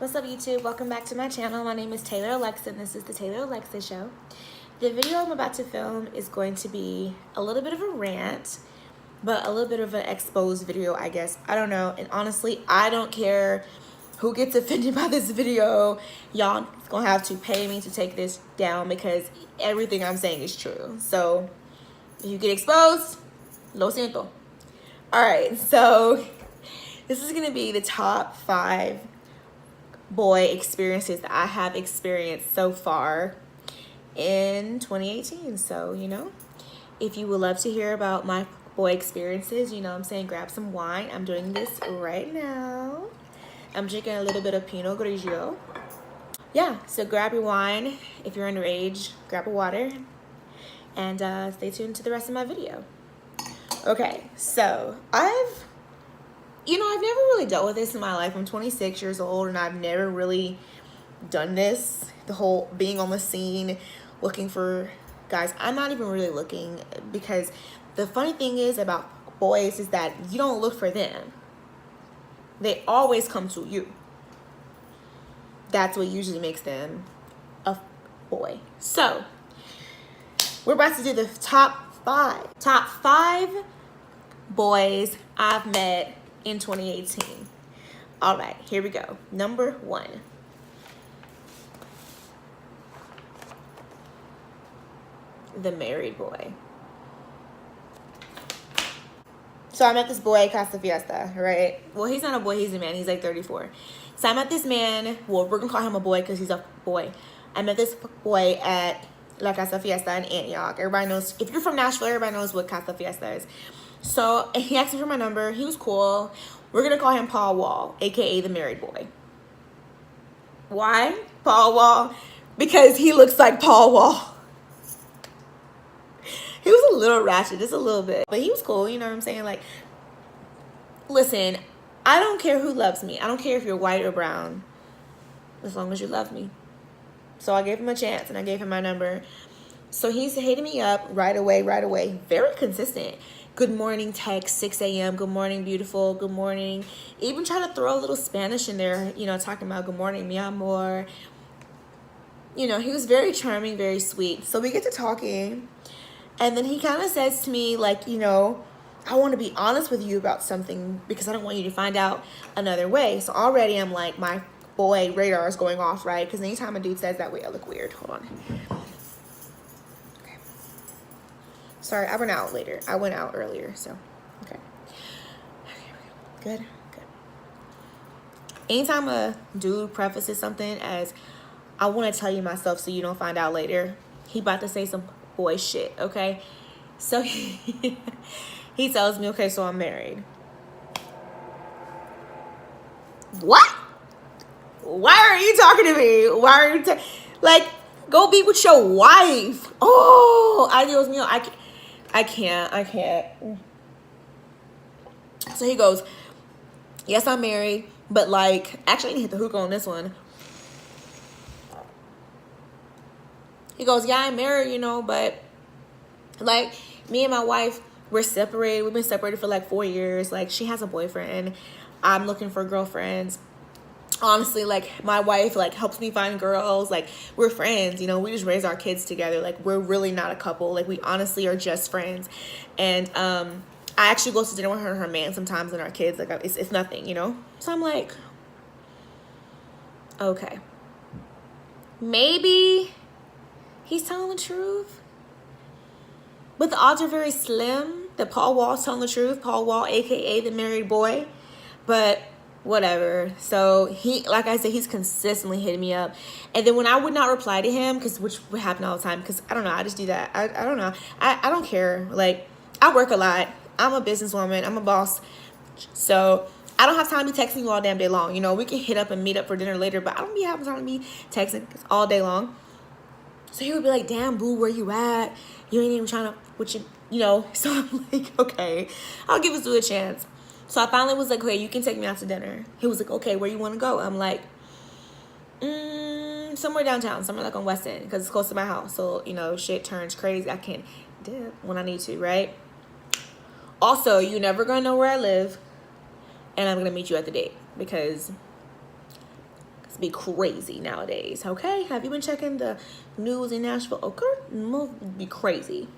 What's up, YouTube? Welcome back to my channel. My name is Taylor Alexa, and this is the Taylor Alexa Show. The video I'm about to film is going to be a little bit of a rant, but a little bit of an exposed video, I guess. I don't know. And honestly, I don't care who gets offended by this video. Y'all gonna have to pay me to take this down because everything I'm saying is true. So if you get exposed, lo siento. All right, so this is gonna be the top 5 boy experiences that I have experienced so far in 2018. So, if you would love to hear about my boy experiences, I'm saying, grab some wine. I'm doing this right now. I'm drinking a little bit of Pinot Grigio. Yeah, so grab your wine. If you're underage, grab a water. And stay tuned to the rest of my video. Okay, so I've never really dealt with this in my life. I'm 26 years old, and I've never really done this. The whole being on the scene, looking for guys. I'm not even really looking, because the funny thing is about boys is that you don't look for them. They always come to you. That's what usually makes them a boy. So, we're about to do the top 5. Top 5 boys I've met in 2018. All right, here we go. Number 1. The married boy. So I met this boy at Casa Fiesta, right? Well, he's not a boy, he's a man. He's like 34. So I met this man. Well, we're gonna call him a boy because he's a boy. I met this boy at La Casa Fiesta in Antioch. Everybody knows, if you're from Nashville, everybody knows what Casa Fiesta is. So he asked me for my number. He was cool. We're going to call him Paul Wall, a.k.a. the married boy. Why Paul Wall? Because he looks like Paul Wall. He was a little ratchet, just a little bit. But he was cool, you know what I'm saying? Like, listen, I don't care who loves me. I don't care if you're white or brown, as long as you love me. So I gave him a chance, and I gave him my number. So he's hitting me up right away. Very consistent. Good morning text, 6 a.m. Good morning, beautiful. Good morning. Even trying to throw a little Spanish in there, talking about good morning, mi amor. He was very charming, very sweet. So we get to talking. And then he kind of says to me, like, I want to be honest with you about something because I don't want you to find out another way. So already I'm like, my boy radar is going off, right? Because anytime a dude says that way, I look weird. Hold on. Sorry, I went out later. I went out earlier, so, okay. Good. Anytime a dude prefaces something as, I want to tell you myself so you don't find out later, he about to say some boy shit, okay? So he tells me, okay, so I'm married. What? Why are you talking to me? Why are you like, go be with your wife. Oh, ay Dios mío, I can't. So he goes, yes, I'm married, but like, actually I didn't hit the hookah on this one. He goes, yeah, I'm married, but like, me and my wife, we're separated. We've been separated for like 4 years. Like, she has a boyfriend. I'm looking for girlfriends. Honestly, like, my wife, like, helps me find girls. Like, we're friends, we just raise our kids together. Like, we're really not a couple. Like, we honestly are just friends. And I actually go to dinner with her and her man sometimes, and our kids. Like, it's nothing, So I'm like, okay, maybe he's telling the truth, but the odds are very slim that Paul Wall's telling the truth. Paul Wall, aka the married boy. But whatever. So he, like I said, he's consistently hitting me up. And then when I would not reply to him, which would happen all the time, because I don't know, I just do that. I don't know. I don't care. Like, I work a lot. I'm a businesswoman. I'm a boss. So I don't have time to be texting you all damn day long. We can hit up and meet up for dinner later, but I don't be having time to be texting all day long. So he would be like, damn, boo, where you at? You ain't even trying to, So I'm like, okay, I'll give this dude a chance. So I finally was like, okay, you can take me out to dinner. He was like, okay, where you want to go? I'm like, somewhere downtown, somewhere like on West End, because it's close to my house. So, shit turns crazy. I can dip when I need to, right? Also, you're never going to know where I live, and I'm going to meet you at the date because be crazy nowadays, okay? Have you been checking the news in Nashville? Okay, must be crazy.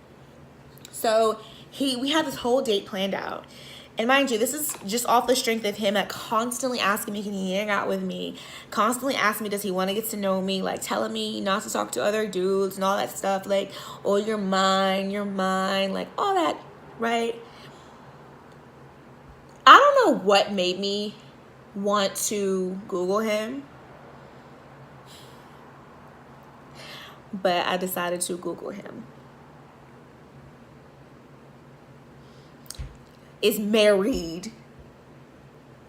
So we had this whole date planned out. And mind you, this is just off the strength of him, like, constantly asking me, can he hang out with me? Constantly asking me, does he want to get to know me? Like, telling me not to talk to other dudes and all that stuff. Like, oh, you're mine, like, all that, right? I don't know what made me want to Google him, but I decided to Google him. Is married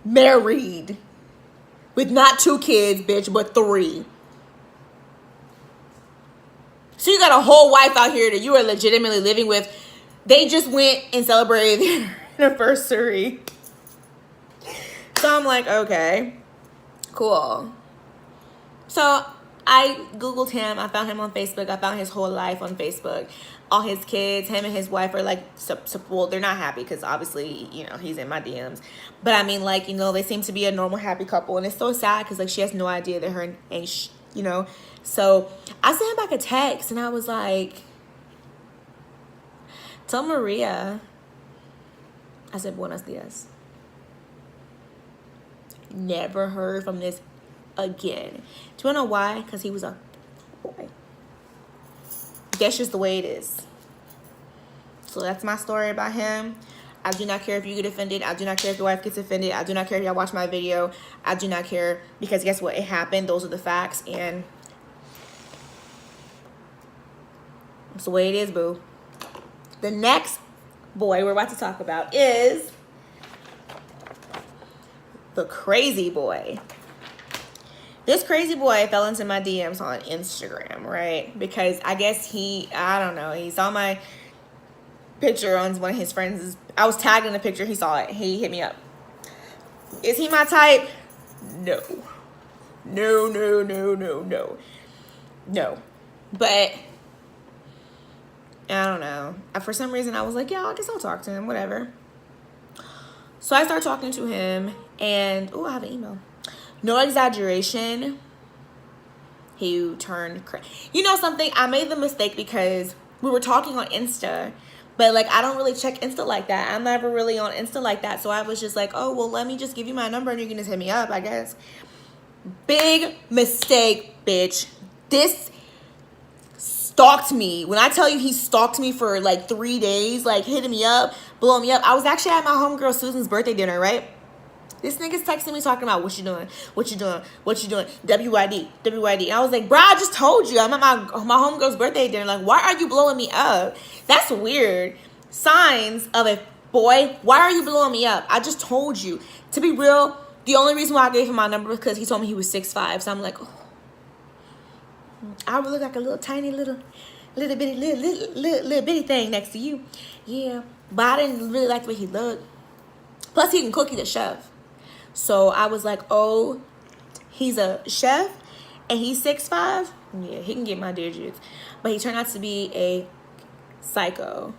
with not 2 kids, bitch, but 3. So you got a whole wife out here that you are legitimately living with. They just went and celebrated their anniversary. So I'm like, okay, cool. So I Googled him. I found him on Facebook. I found his whole life on Facebook. All his kids, him and his wife are like, well, they're not happy because obviously, you know, he's in my DMs. But I mean, like, you know, they seem to be a normal, happy couple. And it's so sad because, like, she has no idea that her and, you know. So I sent him back a text and I was like, tell Maria. I said, buenos dias. Never heard from this again. Do you know why? Because he was a boy. That's just the way it is. So that's my story about him. I do not care if you get offended. I do not care if your wife gets offended. I do not care if y'all watch my video. I do not care because guess what? It happened. Those are the facts. And that's the way it is, boo. The next boy we're about to talk about is the crazy boy. This crazy boy fell into my DMs on Instagram, right? Because I guess I don't know, he saw my picture on one of his friends. I was tagged in the picture. He saw it. He hit me up. Is he my type? No. No. But I don't know. For some reason, I was like, yeah, I guess I'll talk to him, whatever. So I started talking to him, and, oh, I have an email. No exaggeration, he turned crazy. You know something? I made the mistake because we were talking on Insta, but, like, I don't really check Insta like that. I'm never really on Insta like that. So I was just like, oh, well, let me just give you my number and you can just hit me up, I guess. Big mistake, bitch. This stalked me. When I tell you he stalked me for, like, 3 days, like, hitting me up, blowing me up. I was actually at my homegirl Susan's birthday dinner, right? This nigga's texting me talking about what you doing, WYD. And I was like, bro, I just told you I'm at my homegirl's birthday dinner. Like, why are you blowing me up? That's weird. Signs of a boy, why are you blowing me up? I just told you. To be real, the only reason why I gave him my number was because he told me he was 6'5". So I'm like, oh, I would look like a little tiny little bitty thing next to you. Yeah, but I didn't really like the way he looked. Plus, he can cook. He's a chef. So I was like, oh, he's a chef and he's 6'5". Yeah, he can get my digits. But he turned out to be a psycho.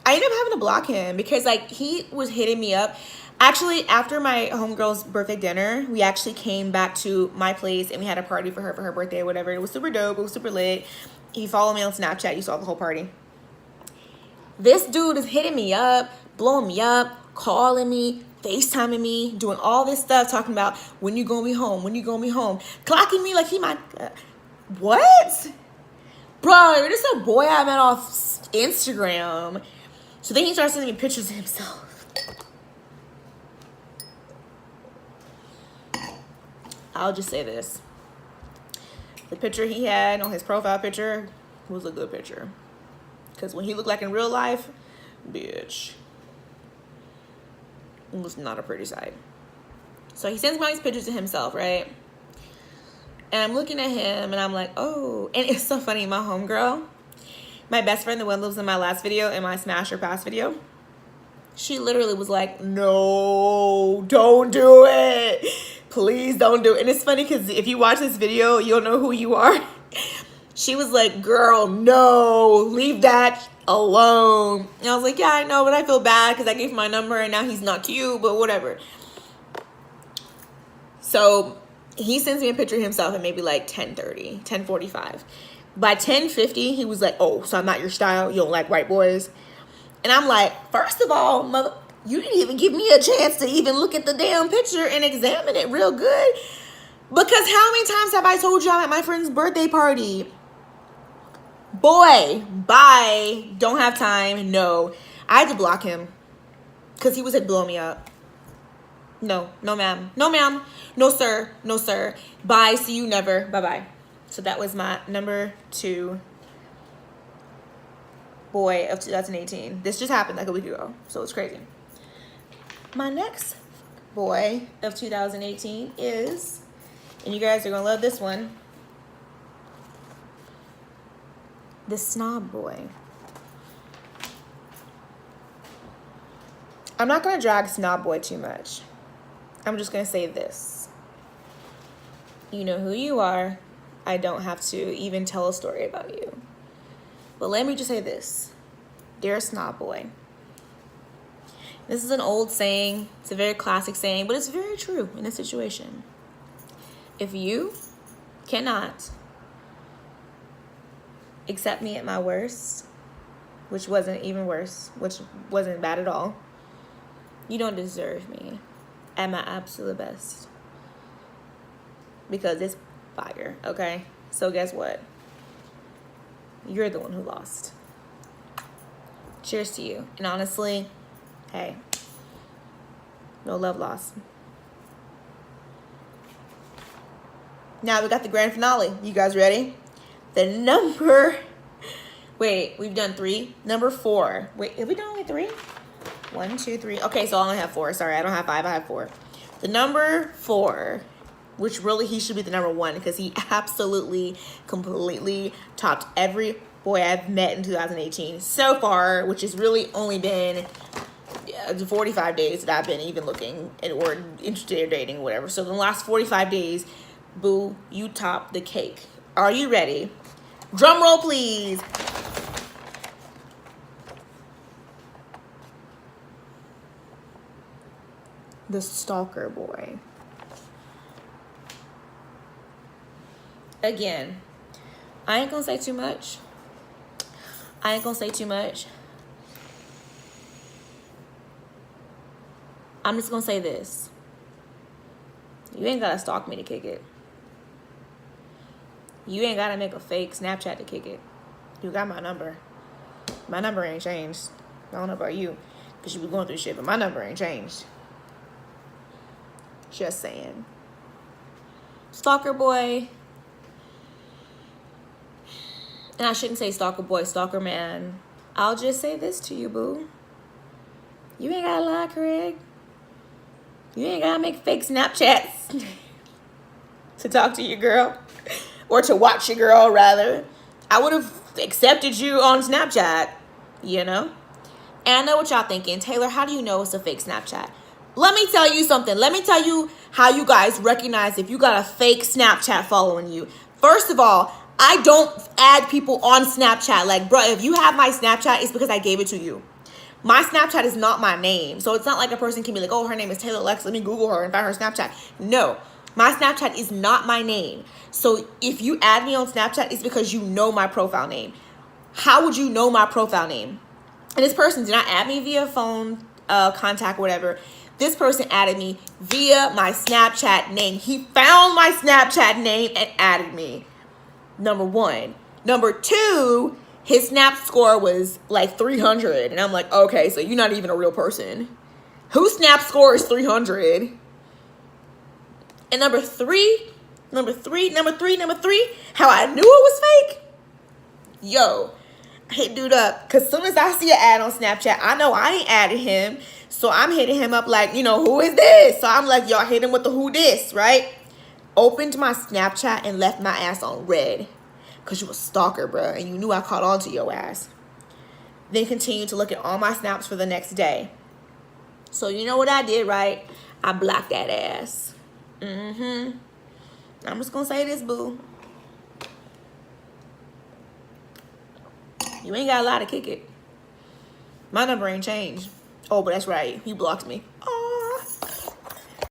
I ended up having to block him because, like, he was hitting me up. Actually, after my homegirl's birthday dinner, we actually came back to my place and we had a party for her birthday or whatever. It was super dope. It was super lit. He followed me on Snapchat. You saw the whole party. This dude is hitting me up, blowing me up, calling me, FaceTiming me, doing all this stuff, talking about when you gonna be home, clocking me like he might. What? Bro, this is a boy I met off Instagram. So then he starts sending me pictures of himself. I'll just say this. The picture he had on his profile picture was a good picture. Because when he looked like in real life, bitch, it was not a pretty sight. So he sends me all these pictures of himself, right? And I'm looking at him and I'm like, oh. And it's so funny, my homegirl, my best friend, the one that was in my last video, in my Smash or Pass video, she literally was like, no, don't do it. Please don't do it. And it's funny because if you watch this video, you'll know who you are. She was like, girl, no, leave that alone. And I was like, yeah, I know, but I feel bad because I gave him my number and now he's not cute, but whatever. So he sends me a picture of himself at maybe like 10:30, 10:45. By 10:50, he was like, oh, so I'm not your style? You don't like white boys? And I'm like, first of all, mother, you didn't even give me a chance to even look at the damn picture and examine it real good. Because how many times have I told you I'm at my friend's birthday party? Boy, bye. Don't have time. No. I had to block him because he was like blowing me up. No, no ma'am. No ma'am. No sir. No sir. Bye. See you never. Bye-bye. So that was my number 2 boy of 2018. This just happened like a week ago. So it's crazy. My next boy of 2018 is, and you guys are going to love this one, the snob boy. I'm not going to drag snob boy too much. I'm just going to say this. You know who you are. I don't have to even tell a story about you. But let me just say this. Dear snob boy. This is an old saying. It's a very classic saying, but it's very true in this situation. If you cannot accept me at my worst, which wasn't even worse, which wasn't bad at all, you don't deserve me at my absolute best. Because it's fire, okay? So guess what? You're the one who lost. Cheers to you. And honestly, hey, no love lost. Now we got the grand finale. You guys ready? Wait, we've done 3. Number 4. Wait, have we done only 3? 1, 2, 3. Okay, so I only have 4. Sorry, I don't have 5. I have 4. The number 4, which really he should be the number 1 because he absolutely, completely topped every boy I've met in 2018 so far, which has really only been 45 days that I've been even looking or interested or dating, whatever. So in the last 45 days, boo, you topped the cake. Are you ready? Drum roll, please. The stalker boy. Again, I ain't gonna say too much. I'm just gonna say this. You ain't gotta stalk me to kick it. You ain't gotta make a fake Snapchat to kick it. You got my number. My number ain't changed. I don't know about you, because you be going through shit, but my number ain't changed. Just saying. Stalker boy. And I shouldn't say stalker boy, stalker man. I'll just say this to you, boo. You ain't gotta lie, Craig. You ain't gotta make fake Snapchats to talk to your girl. Or to watch your girl, rather. I would have accepted you on Snapchat, you know? And I know what y'all thinking. Taylor, how do you know it's a fake Snapchat? Let me tell you something. Let me tell you how you guys recognize if you got a fake Snapchat following you. First of all, I don't add people on Snapchat. Like, bro, if you have my Snapchat, it's because I gave it to you. My Snapchat is not my name. So it's not like a person can be like, oh, her name is Taylor Lex. Let me Google her and find her Snapchat. No, my Snapchat is not my name. So if you add me on Snapchat, it's because you know my profile name. How would you know my profile name? And this person did not add me via phone contact or whatever. This person added me via my Snapchat name. He found my Snapchat name and added me. Number 1. Number 2, his Snap score was like 300. And I'm like, okay, so you're not even a real person. Whose Snap score is 300? And number three, how I knew it was fake? Yo, I hit dude up. Because as soon as I see an ad on Snapchat, I know I ain't added him. So I'm hitting him up like, you know, who is this? So I'm like, y'all hit him with the who this, right? Opened my Snapchat and left my ass on red. Because you a stalker, bro. And you knew I caught on to your ass. Then continued to look at all my snaps for the next day. So you know what I did, right? I blocked that ass. I'm just going to say this, boo. You ain't got a lot to kick it. My number ain't changed. Oh, but that's right. He blocked me. Oh.